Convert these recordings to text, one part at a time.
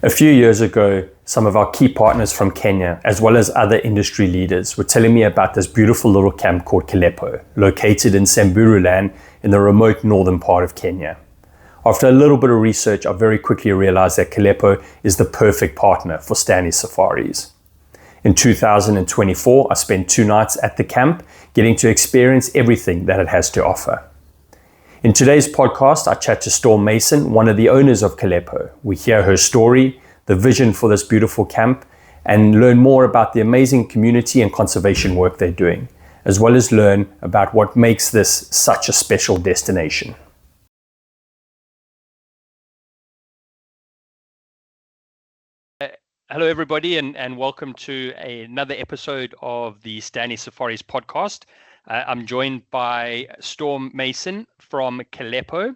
A few years ago, some of our key partners from Kenya, as well as other industry leaders, were telling me about this beautiful little camp called Kalepo, located in Samburu in the remote northern part of Kenya. After a little bit of research, I very quickly realized that Kalepo is the perfect partner for Stanley Safaris. In 2024, I spent 2 nights at the camp, getting to experience everything that it has to offer. In today's podcast, I chat to Storm Mason, one of the owners of Kalepo. We hear her story, the vision for this beautiful camp, and learn more about the amazing community and conservation work they're doing, as well as learn about what makes this such a special destination. Hello, everybody, and welcome to another episode of the Stanley Safaris Podcast. I'm joined by Storm Mason from Kalepo.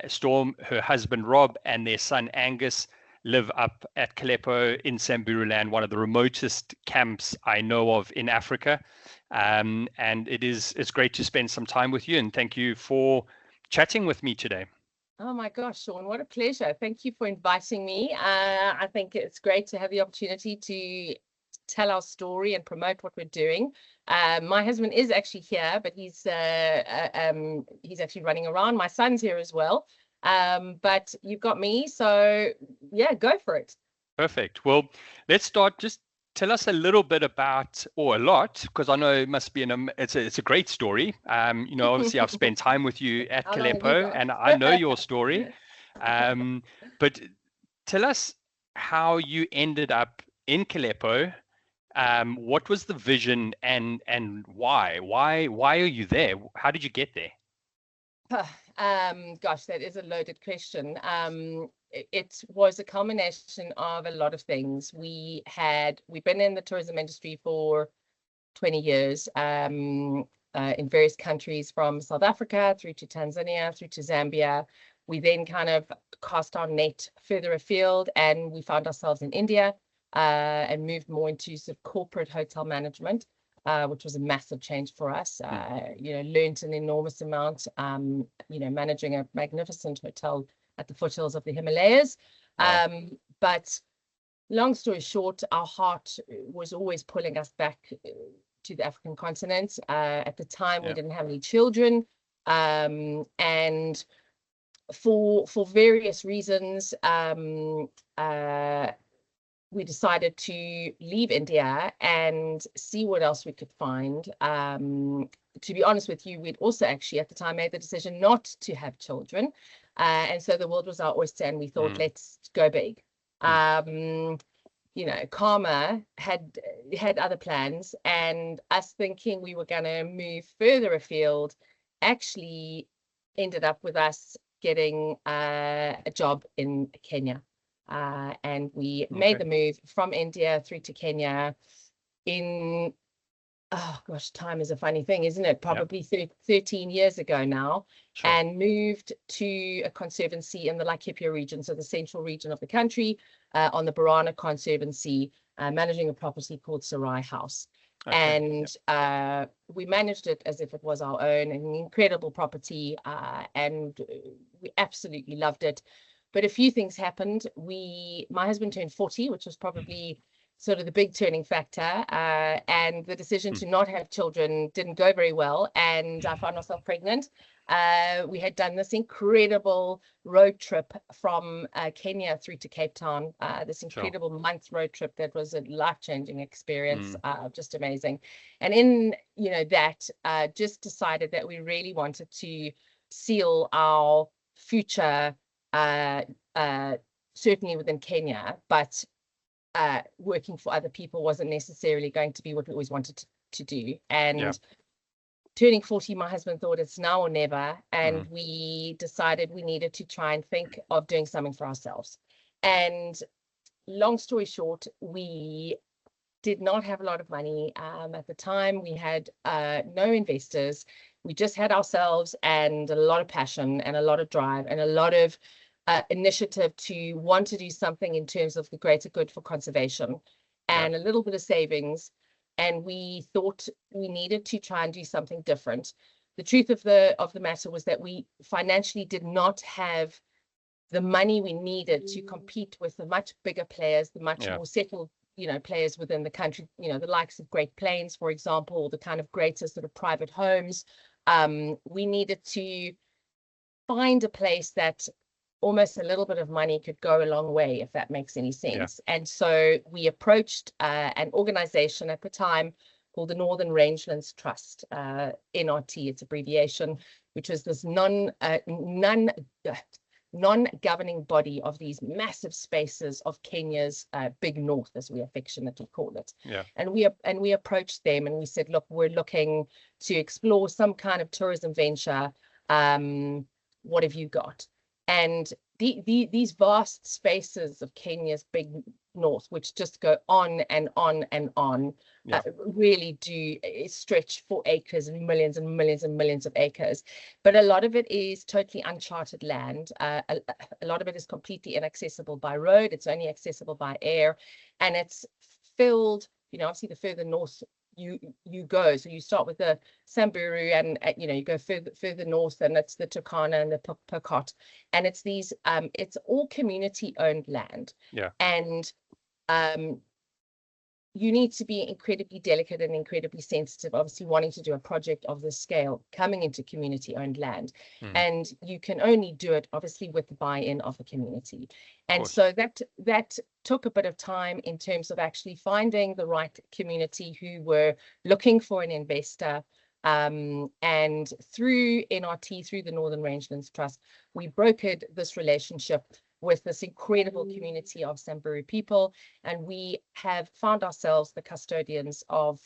Storm, her husband Rob, and their son Angus live up at Kalepo in Samburu, one of the remotest camps I know of in Africa. And it's great to spend some time with you, and thank you for chatting with me today. Oh my gosh, Sean, what a pleasure. Thank you for inviting me. I think it's great to have the opportunity to tell our story and promote what we're doing. My husband is actually here, but he's actually running around. My son's here as well. But you've got me, so yeah, go for it. Perfect. Well, let's start. Just tell us a little bit about, or a lot, because I know it must be it's a great story. Obviously I've spent time with you at Kalepo, and I know your story. But tell us how you ended up in Kalepo. What was the vision and why? Why are you there? How did you get there? Gosh, that is a loaded question. It was a combination of a lot of things. We've been in the tourism industry for 20 years, in various countries, from South Africa through to Tanzania, through to Zambia. We then kind of cast our net further afield, and we found ourselves in India, and moved more into sort of corporate hotel management, which was a massive change for us. Learned an enormous amount, managing a magnificent hotel at the foothills of the Himalayas. Wow. But long story short, our heart was always pulling us back to the African continent. At the time, we didn't have any children. And for various reasons, we decided to leave India and see what else we could find. To be honest with you, we'd also actually at the time made the decision not to have children. And so the world was our oyster, and we thought, let's go big. Karma had other plans, and us thinking we were going to move further afield actually ended up with us getting a job in Kenya. And we made the move from India through to Kenya in, oh gosh, time is a funny thing, isn't it? Probably 13 years ago now. Sure. And moved to a conservancy in the Laikipia region, so the central region of the country, on the Barana Conservancy, managing a property called Sarai House. Okay. And we managed it as if it was our own, an incredible property, and we absolutely loved it. But a few things happened. My husband turned 40, which was probably sort of the big turning factor. And the decision to not have children didn't go very well. And I found myself pregnant. We had done this incredible road trip from Kenya through to Cape Town, this incredible month road trip that was a life-changing experience, just amazing. And in that, just decided that we really wanted to seal our future, certainly within Kenya, but working for other people wasn't necessarily going to be what we always wanted to do. And turning 40, my husband thought it's now or never, and we decided we needed to try and think of doing something for ourselves. And long story short, we did not have a lot of money at the time. We had no investors. We just had ourselves and a lot of passion and a lot of drive and a lot of initiative to want to do something in terms of the greater good for conservation, and a little bit of savings. And we thought we needed to try and do something different. The truth of the matter was that we financially did not have the money we needed to compete with the much bigger players, the much more settled, players within the country, the likes of Great Plains, for example, the kind of greater sort of private homes. We needed to find a place that almost a little bit of money could go a long way, if that makes any sense. And so we approached an organization at the time called the Northern Rangelands Trust, NRT, its abbreviation, which was this non-governing body of these massive spaces of Kenya's big north, as we affectionately call it. And we approached them and we said, look, we're looking to explore some kind of tourism venture. What have you got? And these vast spaces of Kenya's big north, which just go on and on and on, really do stretch for acres and millions and millions and millions of acres. But a lot of it is totally uncharted land. A lot of it is completely inaccessible by road. It's only accessible by air. And it's filled, obviously the further north you go, so you start with the Samburu and you go further north, and it's the Turkana and the Pokot, and it's these it's all community owned land. And you need to be incredibly delicate and incredibly sensitive, obviously wanting to do a project of this scale coming into community owned land. And you can only do it obviously with the buy-in of the community. And so that took a bit of time in terms of actually finding the right community who were looking for an investor. And through NRT, through the Northern Rangelands Trust, we brokered this relationship with this incredible community of Samburu people, and we have found ourselves the custodians of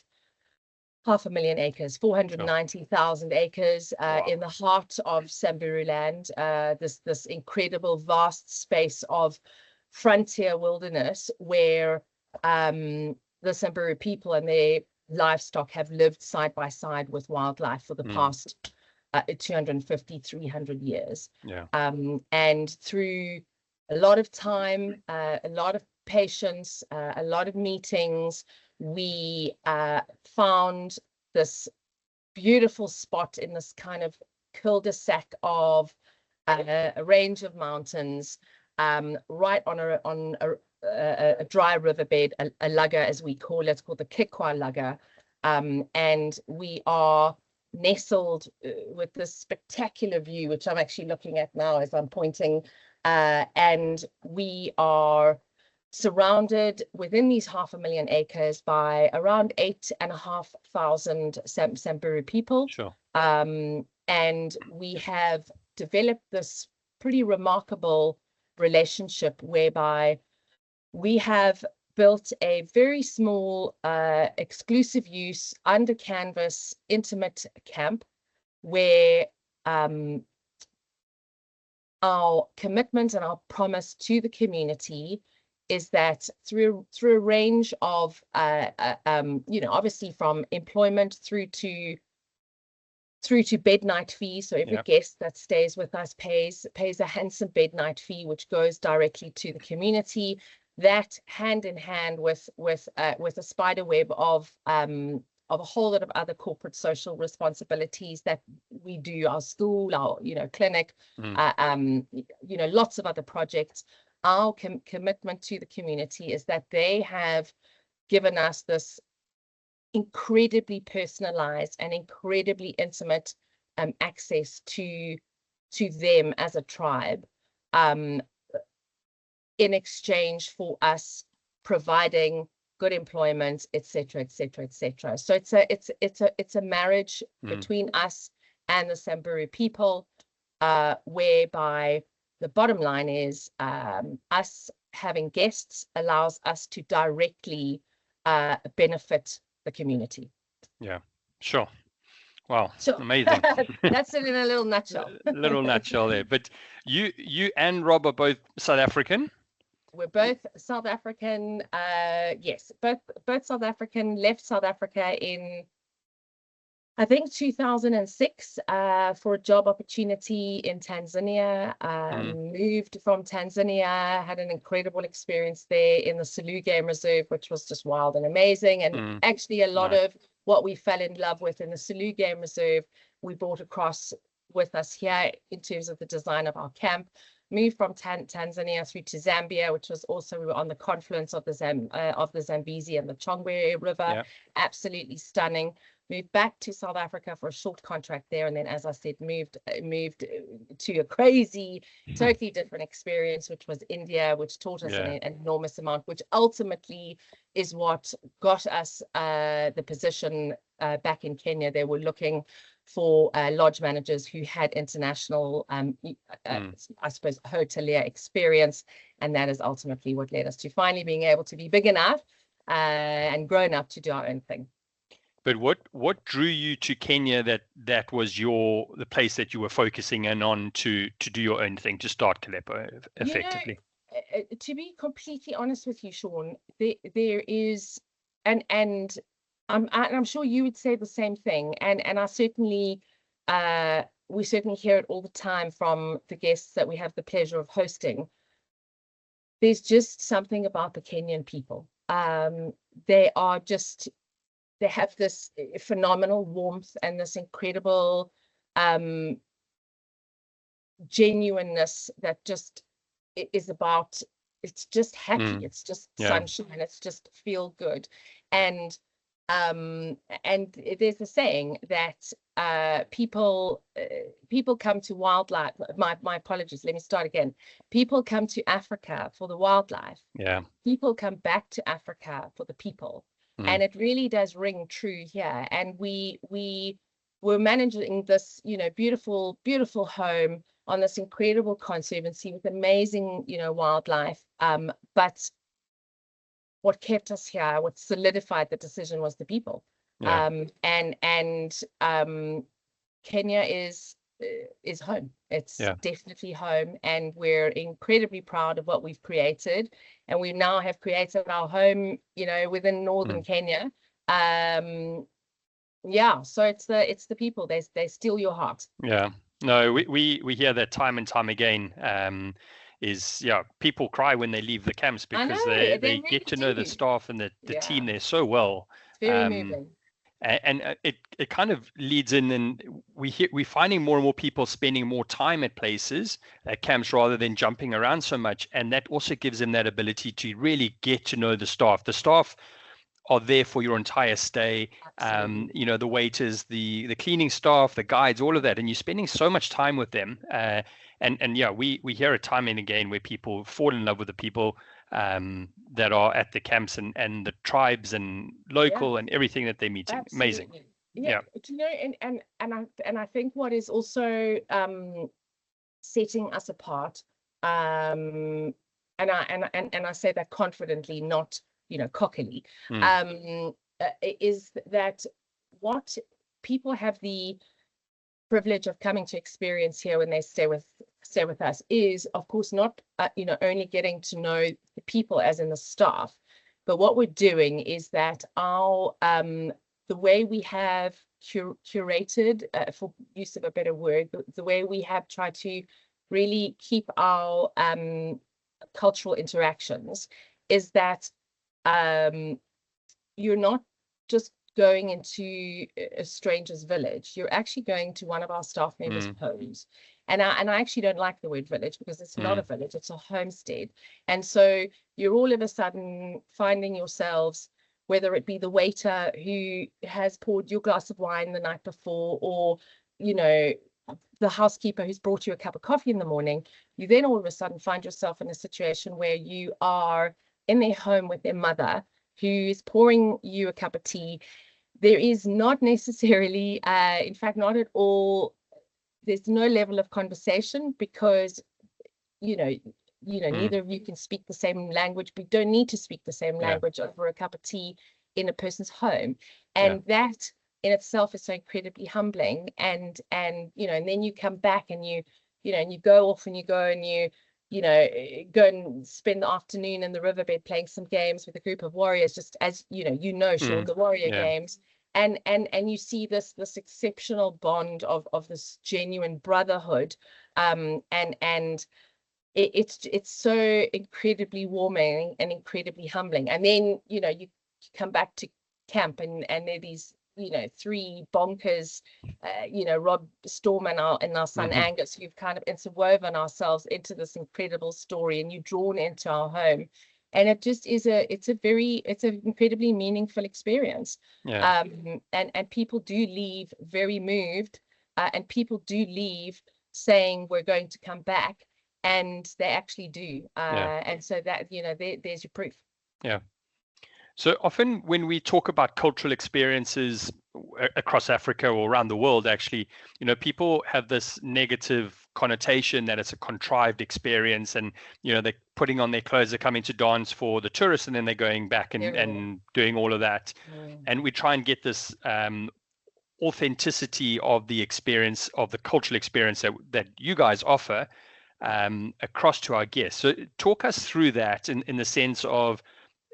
500,000 acres, 490,000 acres in the heart of Samburu land, this incredible vast space of frontier wilderness where the Samburu people and their livestock have lived side by side with wildlife for the past 250, 300 years. And through a lot of time, a lot of patience, a lot of meetings, we found this beautiful spot in this kind of cul-de-sac of a range of mountains, right on a dry riverbed, a lugga as we call it, called the Kikwa Lugga. And we are nestled with this spectacular view, which I'm actually looking at now as I'm pointing. And we are surrounded within these 500,000 acres by around 8,500 Samburu people. And we have developed this pretty remarkable relationship whereby we have built a very small, exclusive use, under canvas, intimate camp where our commitment and our promise to the community is that through a range of, obviously from employment through to bed night fees. So every guest that stays with us pays a handsome bed night fee, which goes directly to the community. That hand in hand with a spider web of a whole lot of other corporate social responsibilities that we do, our school, our clinic, lots of other projects. Our commitment to the community is that they have given us this incredibly personalized and incredibly intimate access to them as a tribe, in exchange for us providing good employment, etc., etc., etc. So it's a marriage between us and the Samburu people, whereby the bottom line is us having guests allows us to directly benefit the community. Wow, amazing. That's it in a little nutshell. Little nutshell there. But you and Rob are both South African? We're both South African. Yes, both South African. Left South Africa in, I think, 2006 for a job opportunity in Tanzania. Moved from Tanzania, had an incredible experience there in the Selous Game Reserve, which was just wild and amazing. And actually a lot of what we fell in love with in the Selous Game Reserve, we brought across with us here in terms of the design of our camp. moved from Tanzania through to Zambia, which was also, we were on the confluence of the Zambezi and the Chongwe River. Yeah. Absolutely stunning. Moved back to South Africa for a short contract there, and then, as I said, moved to a crazy, totally different experience, which was India, which taught us an enormous amount, which ultimately is what got us the position back in Kenya. They were looking for lodge managers who had international, I suppose, hotelier experience, and that is ultimately what led us to finally being able to be big enough and grown up to do our own thing. But what drew you to Kenya that was the place that you were focusing in on to do your own thing, to start Kalepo effectively? To be completely honest with you, Sean, there is, and I'm sure you would say the same thing, and I certainly we certainly hear it all the time from the guests that we have the pleasure of hosting. There's just something about the Kenyan people. They have this phenomenal warmth and this incredible genuineness that just is about, it's just happy, it's just sunshine, it's just feel good. And there's a saying that people come to wildlife. My apologies, let me start again. People come to Africa for the wildlife. Yeah. People come back to Africa for the people. And it really does ring true here. And we were managing this, beautiful, beautiful home on this incredible conservancy with amazing, wildlife. But what kept us here, what solidified the decision, was the people. Yeah. Kenya is home. It's definitely home, and we're incredibly proud of what we've created. And we now have created our home, within northern Kenya. So it's the people. They steal your heart. Yeah. No, we hear that time and time again. People cry when they leave the camps because they really get to know the staff and the team there so well. Very moving. And it kind of leads in, and we're finding more and more people spending more time at places, at camps, rather than jumping around so much. And that also gives them that ability to really get to know the staff. The staff are there for your entire stay. The waiters, the cleaning staff, the guides, all of that. And you're spending so much time with them. We hear it time and again where people fall in love with the people that are at the camps and the tribes and local and everything that they're meeting. Absolutely. Amazing. Yeah. And I think what is also setting us apart, and I say that confidently, not cockily, is that what people have the privilege of coming to experience here when they stay with us is, of course, not only getting to know the people as in the staff, but what we're doing is that our the way we have curated, for use of a better word, the way we have tried to really keep our cultural interactions is that you're not just going into a stranger's village. You're actually going to one of our staff members' homes. And I actually don't like the word village, because it's not a village, it's a homestead. And so you're all of a sudden finding yourselves, whether it be the waiter who has poured your glass of wine the night before, or, the housekeeper who's brought you a cup of coffee in the morning, you then all of a sudden find yourself in a situation where you are in their home with their mother, who is pouring you a cup of tea. There is not necessarily, in fact, not at all, there's no level of conversation, because, neither of you can speak the same language. We don't need to speak the same language over a cup of tea in a person's home. And that in itself is so incredibly humbling. And and then you come back and you go off and you go and you go and spend the afternoon in the riverbed playing some games with a group of warriors, just as Sean, the warrior games. And you see this exceptional bond of this genuine brotherhood, and it's so incredibly warming and incredibly humbling. And then you come back to camp, and there are these three bonkers, Rob Storm and our son Angus, who've kind of interwoven ourselves into this incredible story, and you're drawn into our home. And it just is it's an incredibly meaningful experience. And people do leave very moved, and people do leave saying we're going to come back, and they actually do. And so that, there's your proof. Yeah. So often when we talk about cultural experiences across Africa or around the world, actually, people have this negative connotation that it's a contrived experience, and they're putting on their clothes, they're coming to dance for the tourists, and then they're going back and doing all of that. And we try and get this authenticity of the experience, of the cultural experience that you guys offer across to our guests. So talk us through that in the sense of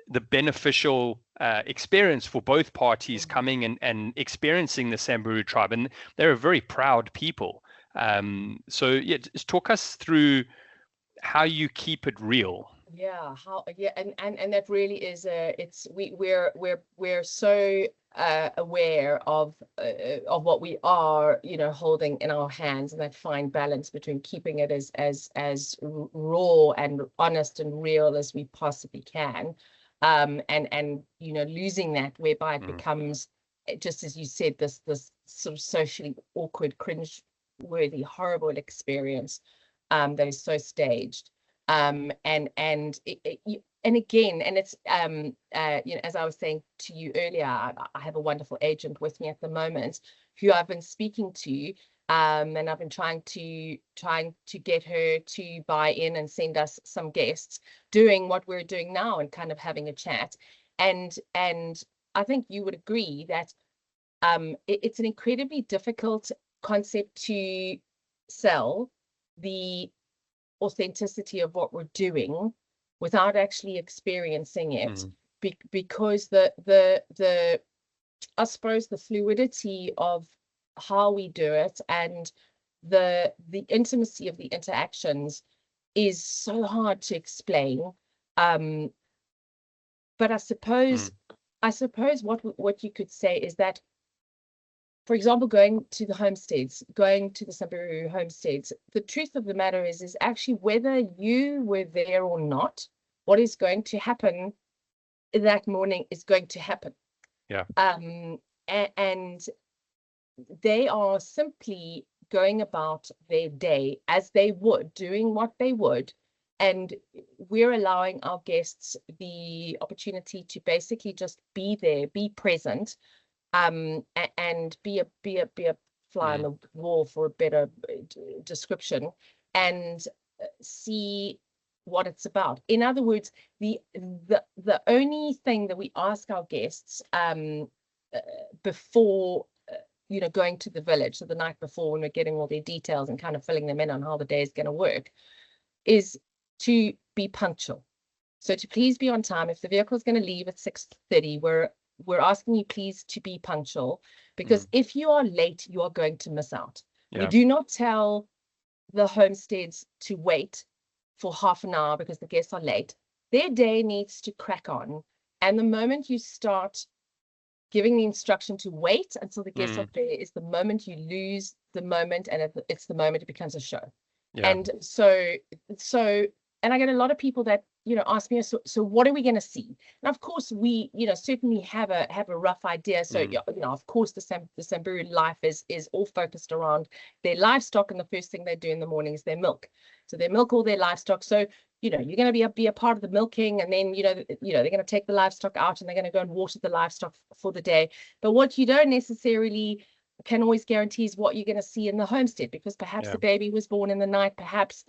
the beneficial experience for both parties coming and experiencing the Samburu tribe. And they're a very proud people. So just talk us through how you keep it real. And that really is we're so aware of what we are holding in our hands, and that fine balance between keeping it as raw and honest and real as we possibly can, and losing that, whereby it becomes, just as you said, this sort of socially awkward, cringe-worthy, horrible experience that is so staged. And again, and it's as I was saying to you earlier, I have a wonderful agent with me at the moment who I've been speaking to, and I've been trying to get her to buy in and send us some guests doing what we're doing now and kind of having a chat. And I think you would agree that it's an incredibly difficult concept to sell, the authenticity of what we're doing without actually experiencing it, because the I suppose the fluidity of how we do it and the intimacy of the interactions is so hard to explain. But I suppose what you could say is that, for example, going to the Samburu homesteads, the truth of the matter is actually whether you were there or not, what is going to happen that morning is going to happen. And they are simply going about their day as they would, doing what they would, and we're allowing our guests the opportunity to basically just be there, be present, and be a fly on the wall, for a better description, and see what it's about. In other words, the only thing that we ask our guests before going to the village, so the night before, when we're getting all their details and kind of filling them in on how the day is going to work, is to be punctual. So to please be on time. If the vehicle is going to leave at 6:30, we're asking you please to be punctual, because if you are late, you are going to miss out. We do not tell the homesteads to wait for half an hour because the guests are late. Their day needs to crack on. And the moment you start giving the instruction to wait until the guests are there is the moment you lose the moment, and it's the moment it becomes a show. And so and I get a lot of people that ask me, so what are we going to see? And of course we certainly have a rough idea. So of course the Samburu life is all focused around their livestock, and the first thing they do in the morning is their milk. So they milk all their livestock. So you're going to be a part of the milking, and then they're going to take the livestock out and they're going to go and water the livestock for the day. But what you don't necessarily can always guarantee is what you're going to see in the homestead, because perhaps the baby was born in the night, perhaps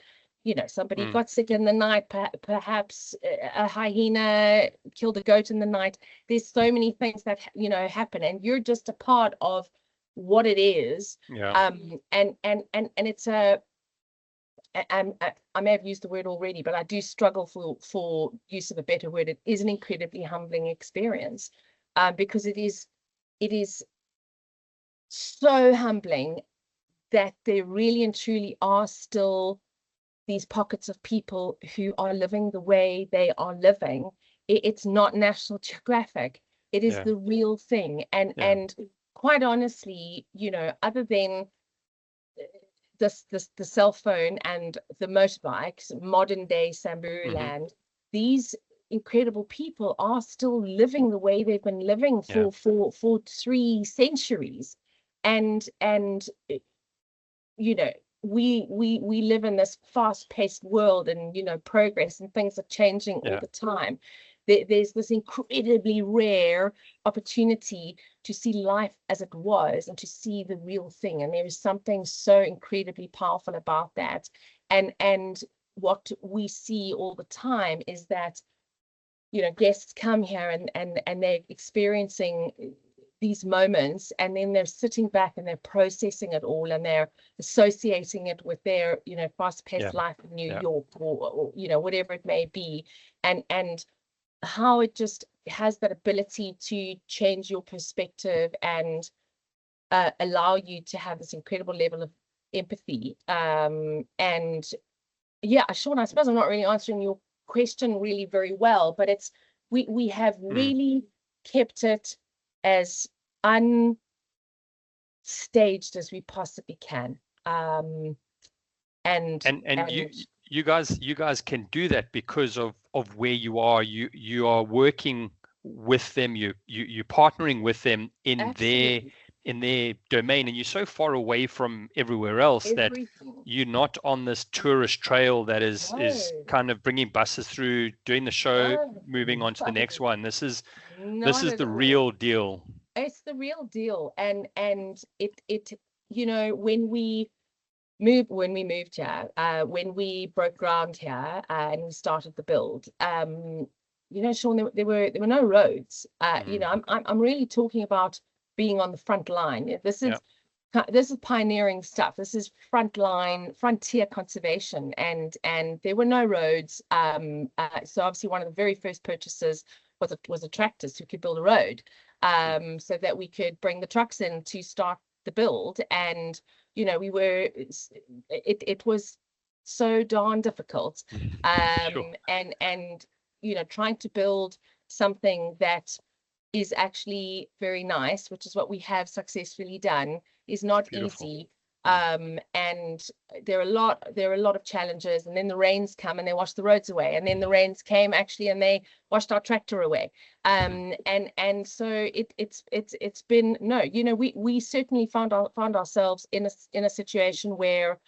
somebody got sick in the night, perhaps a hyena killed a goat in the night. There's so many things that happen, and you're just a part of what it is. And it's I may have used the word already, but I do struggle for use of a better word. It is an incredibly humbling experience, because it is so humbling that there really and truly are still these pockets of people who are living the way they are living. It's not National Geographic. It is the real thing. And quite honestly, other than the cell phone and the motorbikes, modern day Samburu land, these incredible people are still living the way they've been living for 3 centuries. And we live in this fast-paced world, and progress and things are changing all the time. There's this incredibly rare opportunity to see life as it was and to see the real thing, and there is something so incredibly powerful about that. And what we see all the time is that guests come here and they're experiencing these moments, and then they're sitting back and they're processing it all, and they're associating it with their fast-paced life in New York, or whatever it may be, and how it just has that ability to change your perspective and allow you to have this incredible level of empathy. And Sean, I suppose I'm not really answering your question really very well, but it's we have really kept it as unstaged as we possibly can. You guys can do that because of where you are. You are working with them. You're partnering with them in Absolutely. their domain, and you're so far away from everywhere else that you're not on this tourist trail that is kind of bringing buses through, doing the show, moving on to the next one. This is the real deal. It's the real deal, and it when we moved here, when we broke ground here, and we started the build, Sean, there were no roads. I'm really talking about being on the front line. This is pioneering stuff. This is frontier conservation, and there were no roads. So obviously one of the very first purchases was a tractor, so we could build a road, so that we could bring the trucks in to start the build. And it was so darn difficult, and trying to build something that is actually very nice, which is what we have successfully done, is not easy. And there are a lot of challenges, and then the rains come and they wash the roads away, and then the rains came actually and they washed our tractor away. And so it's been we certainly found ourselves in a situation where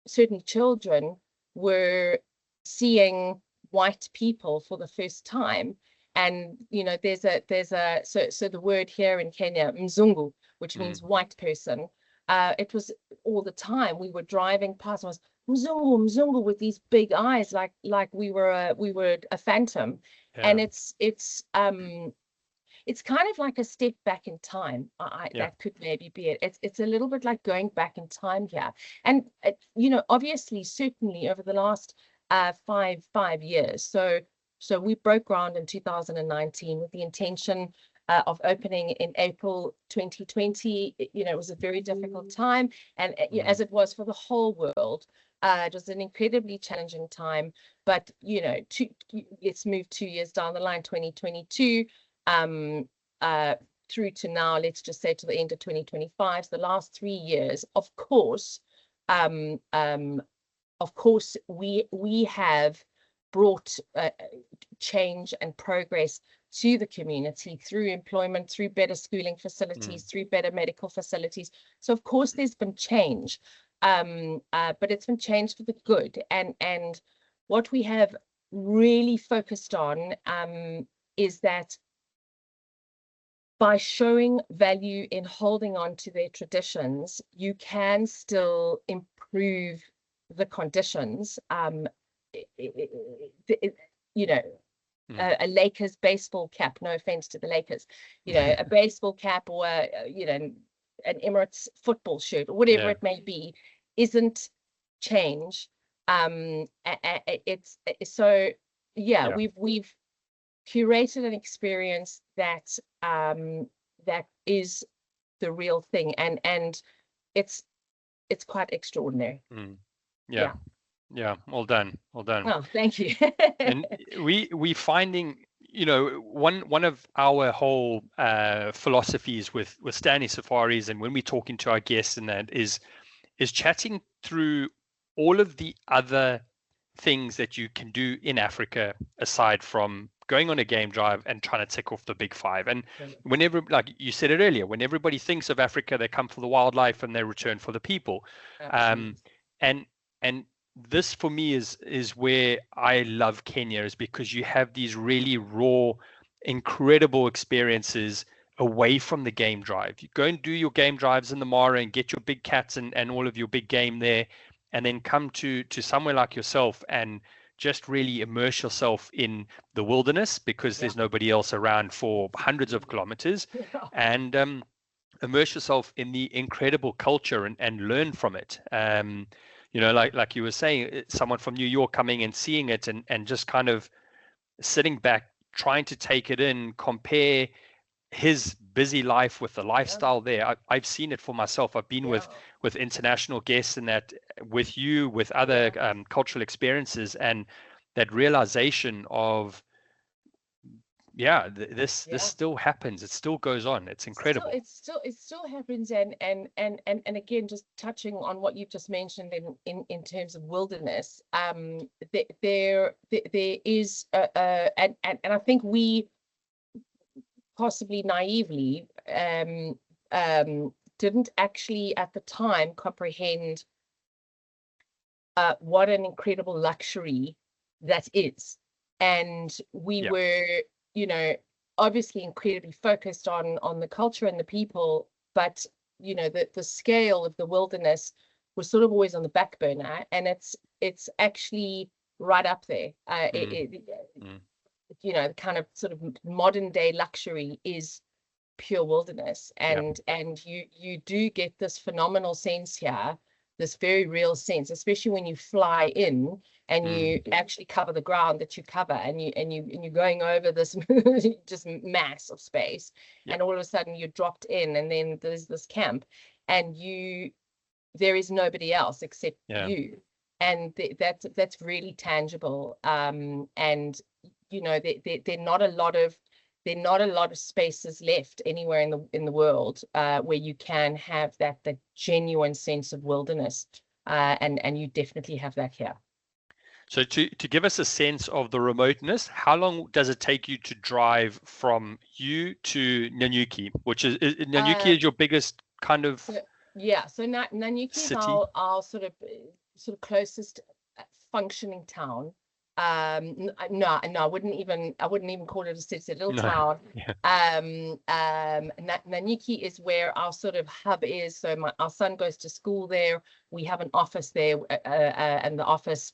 certain children were seeing white people for the first time. And there's a so the word here in Kenya, mzungu, which means white person. It was all the time we were driving past, was mzungu with these big eyes, like we were a phantom. And it's kind of like a step back in time. That could maybe be it. It's a little bit like going back in time here. And obviously, certainly over the last 5 years. So we broke ground in 2019 with the intention of opening in April 2020. It was a very difficult time, and as it was for the whole world, it was an incredibly challenging time. But let's move 2 years down the line, 2022, through to now. Let's just say to the end of 2025. So the last 3 years, of course, we have brought change and progress to the community through employment, through better schooling facilities, through better medical facilities. So of course there's been change, but it's been change for the good. And what we have really focused on is that by showing value in holding on to their traditions, you can still improve the conditions. A Lakers baseball cap, no offense to the Lakers, a baseball cap, or an Emirates football shirt, or whatever it may be, isn't change. We've curated an experience that is the real thing, and it's quite extraordinary. Yeah, well done. Oh, thank you. And we finding, one of our whole philosophies with Stanley Safaris, and when we're talking to our guests, and that is chatting through all of the other things that you can do in Africa aside from going on a game drive and trying to tick off the big five. And whenever, like you said it earlier, when everybody thinks of Africa, they come for the wildlife and they return for the people. And this for me is where I love Kenya, is because you have these really raw, incredible experiences away from the game drive. You go and do your game drives in the Mara and get your big cats and all of your big game there, and then come to somewhere like yourself and just really immerse yourself in the wilderness, because there's nobody else around for hundreds of kilometers, and immerse yourself in the incredible culture and learn from it. Like you were saying, someone from New York coming and seeing it and just kind of sitting back, trying to take it in, compare his busy life with the lifestyle there. I've seen it for myself. I've been with international guests and that, with you, with other cultural experiences, and that realization of this still happens. It still goes on. It's incredible. It still happens, and again, just touching on what you've just mentioned in terms of wilderness, there is and I think we possibly naively didn't actually at the time comprehend what an incredible luxury that is. And we were, obviously incredibly focused on the culture and the people, but the scale of the wilderness was sort of always on the back burner, and it's actually right up there. The kind of sort of modern day luxury is pure wilderness, and you do get this phenomenal sense here, this very real sense, especially when you fly in and you actually cover the ground that you cover, and you're going over this just mass of space, and all of a sudden you're dropped in, and then there's this camp, and there is nobody else except you, and that's really tangible. And there are not a lot of spaces left anywhere in the world where you can have that genuine sense of wilderness, and you definitely have that here. So to give us a sense of the remoteness, how long does it take you to drive from you to Nanyuki, which is Nanyuki is your biggest kind of So Nanyuki is our sort of closest functioning town. No, I wouldn't even call it a city. It's a little town. Nanyuki is where our sort of hub is. So our son goes to school there. We have an office there, and the office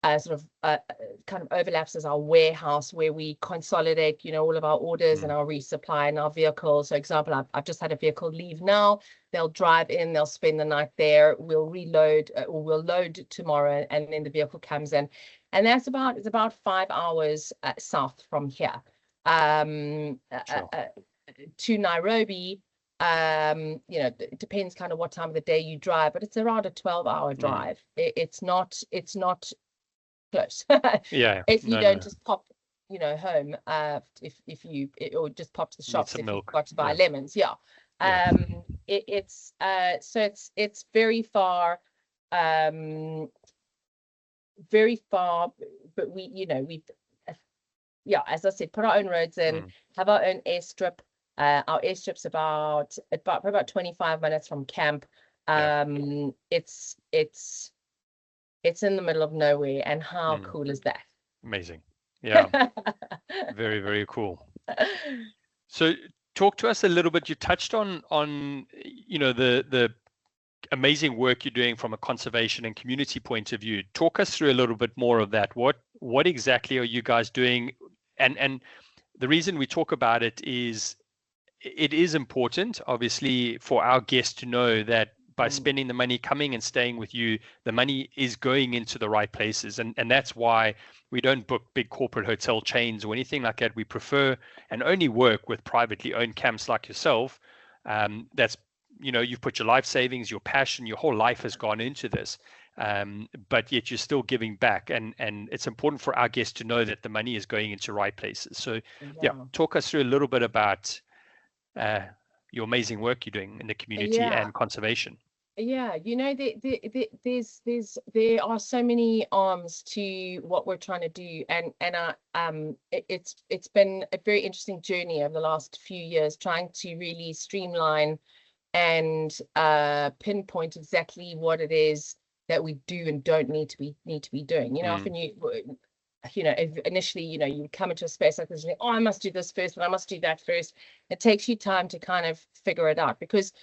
kind of overlaps as our warehouse, where we consolidate, all of our orders and our resupply and our vehicles. So, example, I've just had a vehicle leave now. They'll drive in, they'll spend the night there. We'll reload, or we'll load tomorrow, and then the vehicle comes in. And it's about 5 hours south from here to Nairobi. It depends kind of what time of the day you drive, but it's around a 12-hour drive. It's not close. If you don't just pop home, if you or just pop to the shops if you've got to buy lemons. It's very far, but we've as I said, put our own roads in, have our own airstrip. Our airstrip's about 25 minutes from camp. It's in the middle of nowhere, and how cool is that? Amazing. Yeah. Very, very cool. So talk to us a little bit. You touched on the amazing work you're doing from a conservation and community point of view. Talk us through a little bit more of that. What exactly are you guys doing? And the reason we talk about it is important, obviously, for our guests to know that by spending the money coming and staying with you, the money is going into the right places. And that's why we don't book big corporate hotel chains or anything like that. We prefer and only work with privately owned camps like yourself. That's, you've put your life savings, your passion, your whole life has gone into this. but yet you're still giving back, and it's important for our guests to know that the money is going into right places. So yeah, talk us through a little bit about your amazing work you're doing in the community and conservation. Yeah, there are so many arms to what we're trying to do, and it's been a very interesting journey over the last few years, trying to really streamline and pinpoint exactly what it is that we do and don't need to be doing. Often initially, you come into a space like this and think, oh, I must do this first, and I must do that first. It takes you time to kind of figure it out, because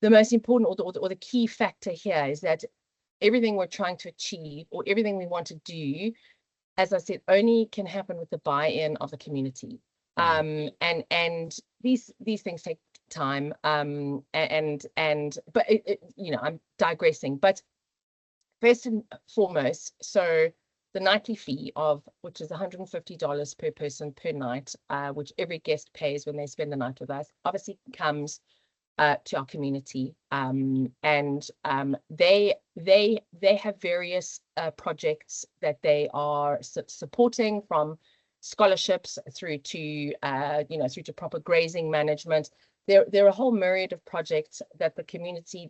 the most important or the key factor here is that everything we're trying to achieve, or everything we want to do, as I said, only can happen with the buy-in of the community. And these things take time. But I'm digressing. But first and foremost, so the nightly fee which is $150 per person per night, which every guest pays when they spend the night with us, obviously comes to our community, and they have various projects that they are supporting, from scholarships through to proper grazing management. There are a whole myriad of projects that the community,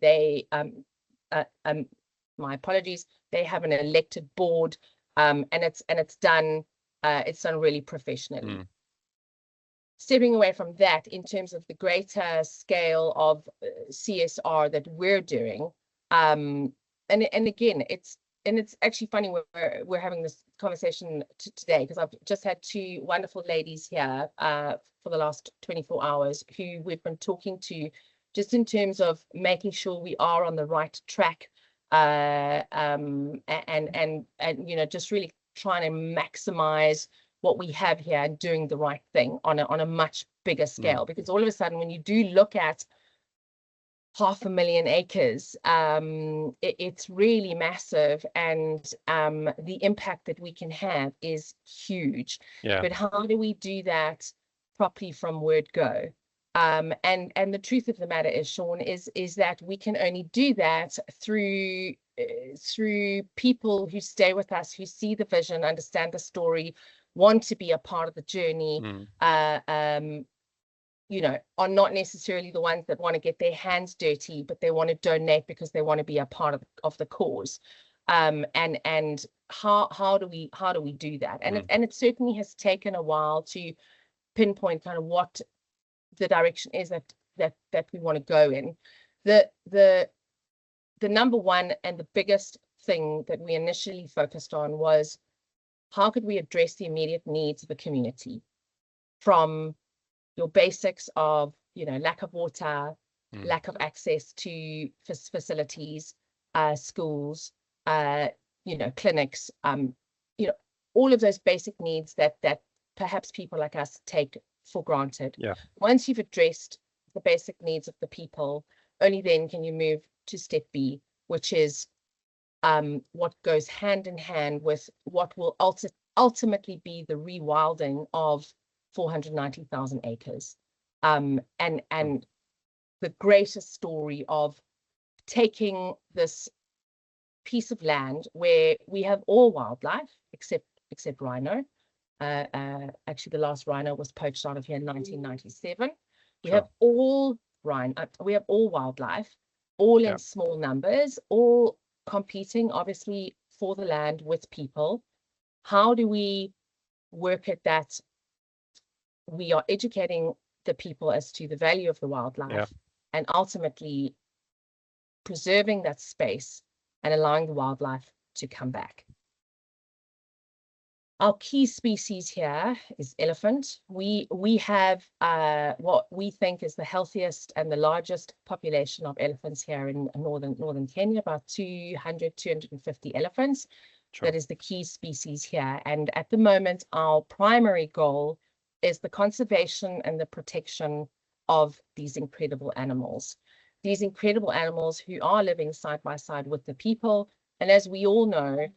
my apologies, they have an elected board, and it's done really professionally. Stepping away from that, in terms of the greater scale of CSR that we're doing, and again, it's actually funny we're having this conversation today, because I've just had two wonderful ladies here for the last 24 hours who we've been talking to, just in terms of making sure we are on the right track, and just really trying to maximize what we have here and doing the right thing on a much bigger scale. Because all of a sudden, when you do look at 500,000 acres, it's really massive, and the impact that we can have is huge. But how do we do that properly from word go? And the truth of the matter is, Sean, is that we can only do that through people who stay with us, who see the vision, understand the story, want to be a part of the journey, are not necessarily the ones that want to get their hands dirty, but they want to donate because they want to be a part of the cause. And how do we do that? And it certainly has taken a while to pinpoint kind of what the direction is that we want to go in. The number one and the biggest thing that we initially focused on was, how could we address the immediate needs of the community, from your basics of, lack of water, lack of access to facilities, schools, clinics, all of those basic needs that perhaps people like us take for granted. Once you've addressed the basic needs of the people, only then can you move to step B, which is what goes hand in hand with what will ultimately be the rewilding of 490,000 acres. And the greatest story of taking this piece of land where we have all wildlife except rhino. Actually, the last rhino was poached out of here in 1997. We have all wildlife, all in small numbers, all competing obviously for the land with people. How do we work at that? We are educating the people as to the value of the wildlife, and ultimately preserving that space and allowing the wildlife to come back. Our key species here is elephant. We have what we think is the healthiest and the largest population of elephants here in northern Kenya, about 250 elephants. That is the key species here. And at the moment, our primary goal is the conservation and the protection of these incredible animals. These incredible animals who are living side by side with the people. And as we all know,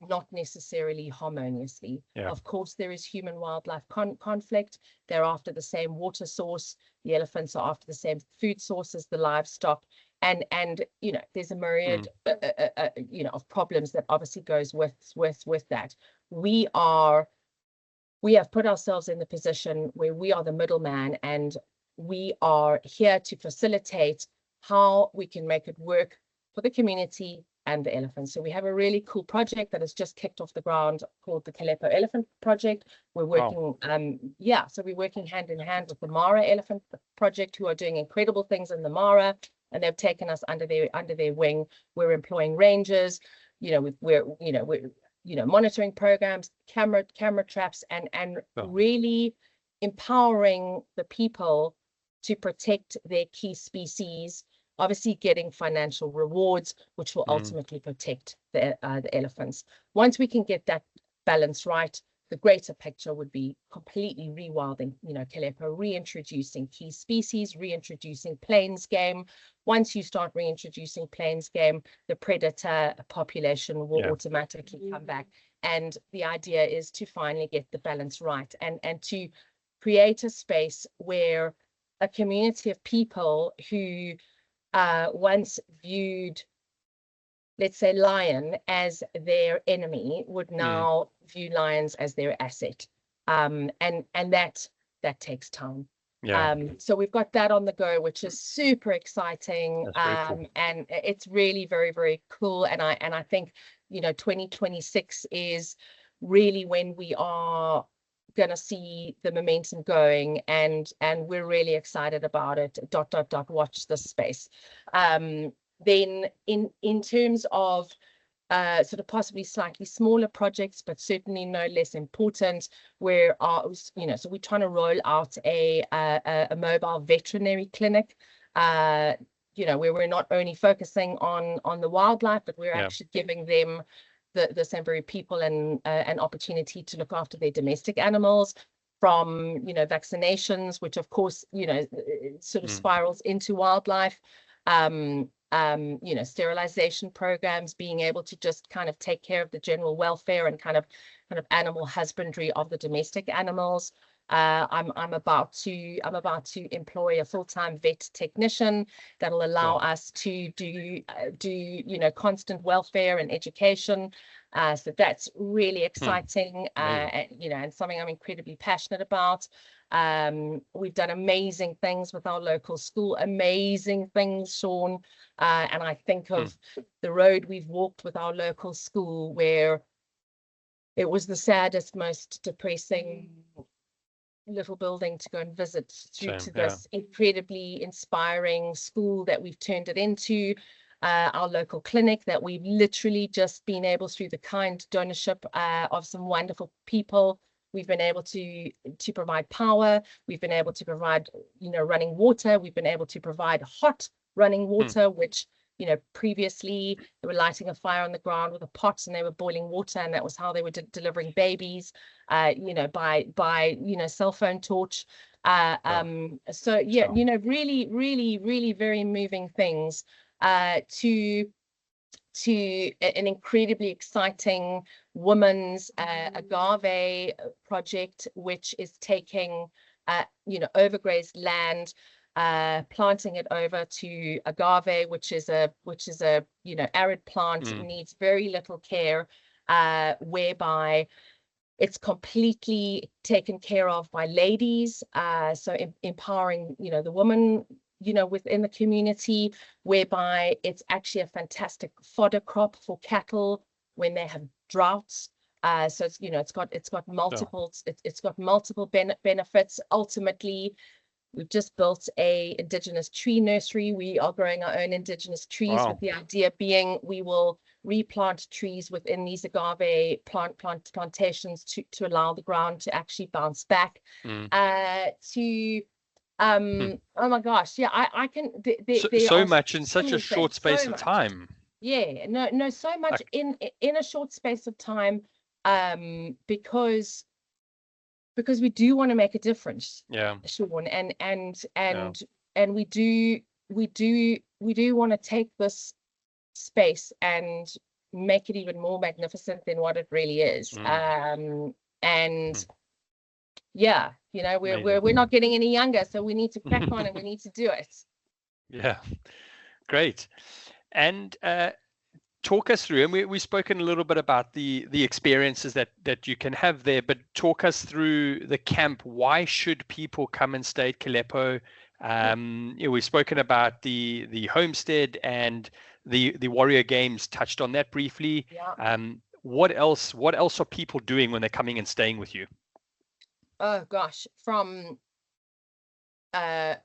not necessarily harmoniously. Of course, there is human-wildlife conflict. They're after the same water source. The elephants are after the same food source as the livestock. and there's a myriad of problems that obviously goes with that. We have put ourselves in the position where we are the middleman, and we are here to facilitate how we can make it work for the community and the elephants. So we have a really cool project that has just kicked off the ground called the Kalepo Elephant Project. We're working, so we're working hand in hand with the Mara Elephant Project, who are doing incredible things in the Mara, and they've taken us under their wing. We're employing rangers, we're monitoring programs, camera traps, and really empowering the people to protect their key species, obviously getting financial rewards, which will ultimately protect the elephants. Once we can get that balance right, the greater picture would be completely rewilding, Kalepo, reintroducing key species, reintroducing plains game. Once you start reintroducing plains game, the predator population will automatically come back. And the idea is to finally get the balance right, and to create a space where a community of people who once viewed, let's say, lion as their enemy would now view lions as their asset, and that takes time. So we've got that on the go, which is super exciting, cool. And it's really very, very cool. And I think 2026 is really when we are going to see the momentum going, and we're really excited about it. ... Watch this space. Then in terms of sort of possibly slightly smaller projects, but certainly no less important, so we're trying to roll out a mobile veterinary clinic, where we're not only focusing on the wildlife, but we're actually giving them, the Samburu people, an opportunity to look after their domestic animals, from vaccinations, which of course sort of spirals into wildlife, sterilization programs, being able to just kind of take care of the general welfare and kind of animal husbandry of the domestic animals. I'm about to employ a full-time vet technician that'll allow us to do constant welfare and education. So that's really exciting, and something I'm incredibly passionate about. We've done amazing things with our local school, amazing things, Sean. And I think of the road we've walked with our local school, where it was the saddest, most depressing little building to go and visit, through to this incredibly inspiring school that we've turned it into, our local clinic that we've literally just been able, through the kind donorship of some wonderful people, we've been able to provide power. We've been able to provide running water. We've been able to provide hot running water, which previously they were lighting a fire on the ground with a pot and they were boiling water, and that was how they were delivering babies, by cell phone torch. So really, really, really very moving things, to an incredibly exciting women's agave project, which is taking overgrazed land, planting it over to agave, which is a arid plant, needs very little care, whereby it's completely taken care of by ladies, so empowering the woman within the community, whereby it's actually a fantastic fodder crop for cattle when they have droughts. So it's got multiple benefits. Ultimately, we've just built a indigenous tree nursery. We are growing our own indigenous trees, with the idea being we will replant trees within these agave plantations to allow the ground to actually bounce back. Oh my gosh, I can. So much in such a short space of time. Yeah, no, so much in a short space of time, because we do want to make a difference. Sean, and we do want to take this space and make it even more magnificent than what it really is. We're not getting any younger, so we need to crack on and we need to do it. Great. And talk us through, and we've spoken a little bit about the experiences that you can have there, but talk us through the camp. Why should people come and stay at Kalepo? We've spoken about the homestead and the Warrior Games, touched on that briefly. Yeah. What else are people doing when they're coming and staying with you? Oh gosh, from a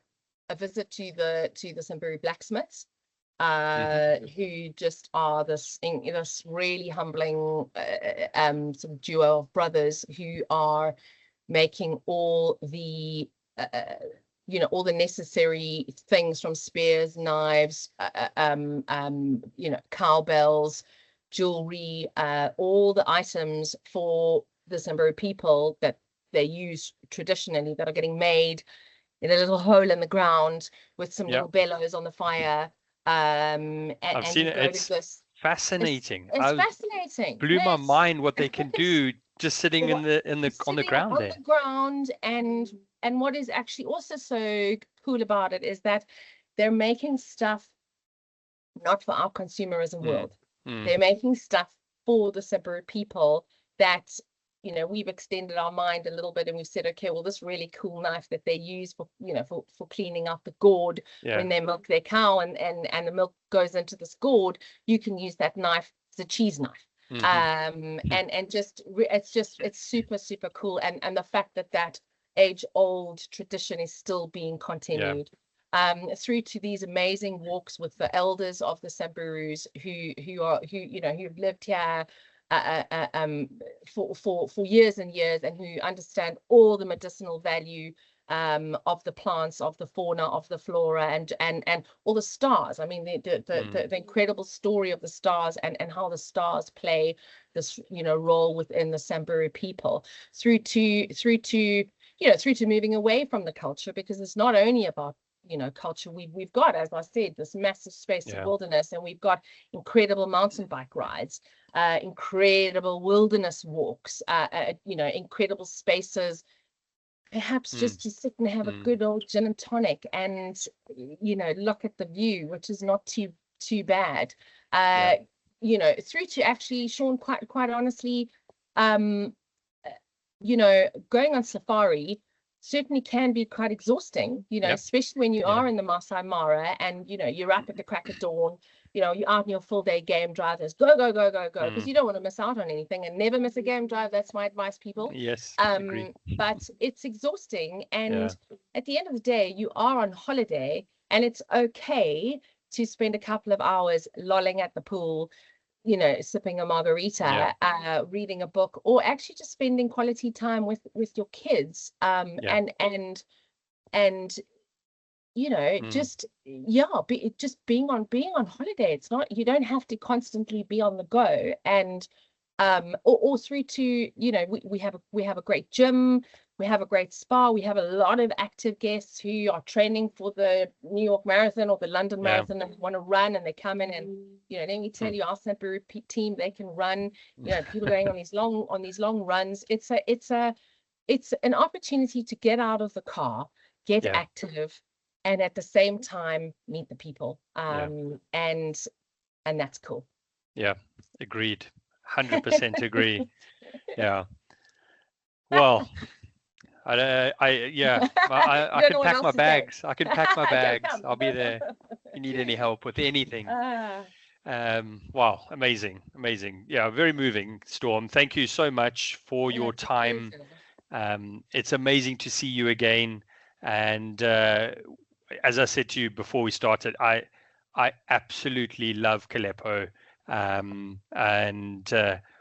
visit to the Samburu blacksmiths, who just are this really humbling sort of duo of brothers who are making all the all the necessary things, from spears, knives, cowbells, jewelry, all the items for the Samburu people that they use traditionally, that are getting made in a little hole in the ground with some little bellows on the fire. I've seen it. It's fascinating. It's fascinating. Blew my mind what they can do just sitting on the ground there. On the ground, and what is actually also so cool about it is that they're making stuff not for our consumerism world. They're making stuff for the Samburu people that, we've extended our mind a little bit, and we've said, okay, well, this really cool knife that they use for cleaning up the gourd when they milk their cow, and the milk goes into this gourd, you can use that knife as a cheese knife. It's super, super cool. And the fact that age-old tradition is still being continued. Through to these amazing walks with the elders of the Samburus who've lived here for years and years, and who understand all the medicinal value of the plants, of the fauna, of the flora, and all the stars. I mean, the incredible story of the stars, and how the stars play this role within the Samburu people, through to moving away from the culture, because it's not only about culture. We've got, as I said, this massive space of wilderness, and we've got incredible mountain bike rides, incredible wilderness walks, incredible spaces, perhaps just to sit and have a good old gin and tonic, and look at the view, which is not too bad. Through to actually, Sean, quite honestly, going on safari certainly can be quite exhausting, especially when you are in the Masai Mara, and you're up at the crack of dawn, you're out in your full day game drive. There's go, because you don't want to miss out on anything, and never miss a game drive. That's my advice, people. Yes. But it's exhausting, and at the end of the day, you are on holiday, and it's okay to spend a couple of hours lolling at the pool, sipping a margarita, reading a book, or actually just spending quality time with your kids, and just being on holiday. It's not, you don't have to constantly be on the go. And or through to, we have a great gym, we have a great spa, we have a lot of active guests who are training for the New York Marathon or the London Marathon, and want to run, and they come in, and let me tell you, our Samburu team, they can run. People going on these long runs. It's an opportunity to get out of the car, get active, and at the same time meet the people. And that's cool. Yeah, agreed. 100% agree. Yeah. Well, I can pack my bags. I can pack my bags. I'll be there. If you need any help with anything. Wow, amazing. Yeah, very moving, Storm. Thank you so much for your time. It's amazing to see you again. And as I said to you before we started, I absolutely love Kalepo. And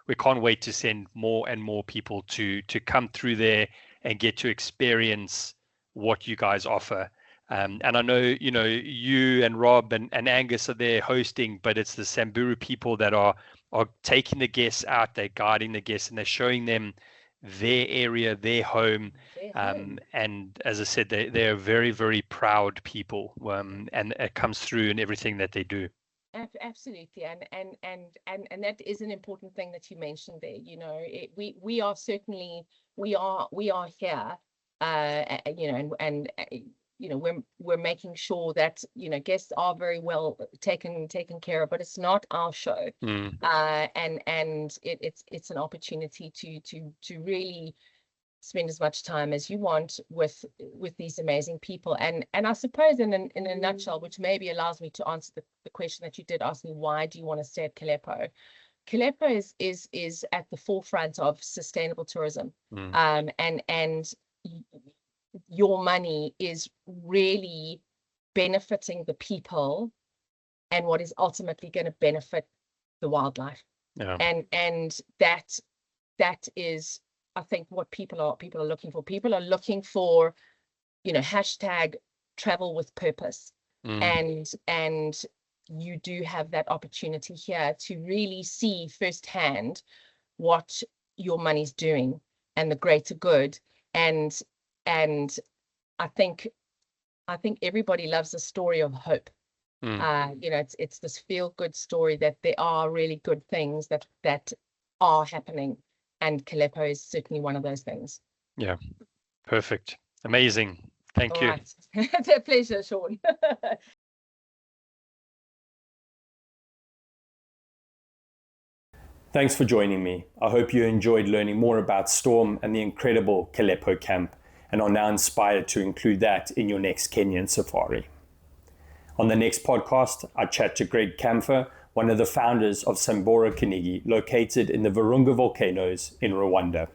we can't wait to send more and more people to come through there and get to experience what you guys offer. And I know, you and Rob and Angus are there hosting, but it's the Samburu people that are taking the guests out, they're guiding the guests, and they're showing them their area, their home. And as I said, they're very, very proud people, and it comes through in everything that they do. Absolutely, and that is an important thing that you mentioned there. We are here, and we're making sure that guests are very well taken care of, but it's not our show. And it's an opportunity to really spend as much time as you want with these amazing people. And I suppose in a nutshell, which maybe allows me to answer the question that you did ask me, why do you want to stay at Kalepo? Kalepo is at the forefront of sustainable tourism. And your money is really benefiting the people and what is ultimately going to benefit the wildlife. And that is, I think, what people are looking for. People are looking for, hashtag travel with purpose. And you do have that opportunity here to really see firsthand what your money's doing and the greater good. And I think everybody loves a story of hope. It's this feel-good story that there are really good things that are happening, and Kalepo is certainly one of those things. Yeah, perfect, amazing. Thank you. Right. It's a pleasure, Sean. Thanks for joining me. I hope you enjoyed learning more about Storm and the incredible Kalepo Camp, and are now inspired to include that in your next Kenyan safari. On the next podcast, I chat to Greg Camphor, one of the founders of Sambora Kinigi, located in the Virunga volcanoes in Rwanda.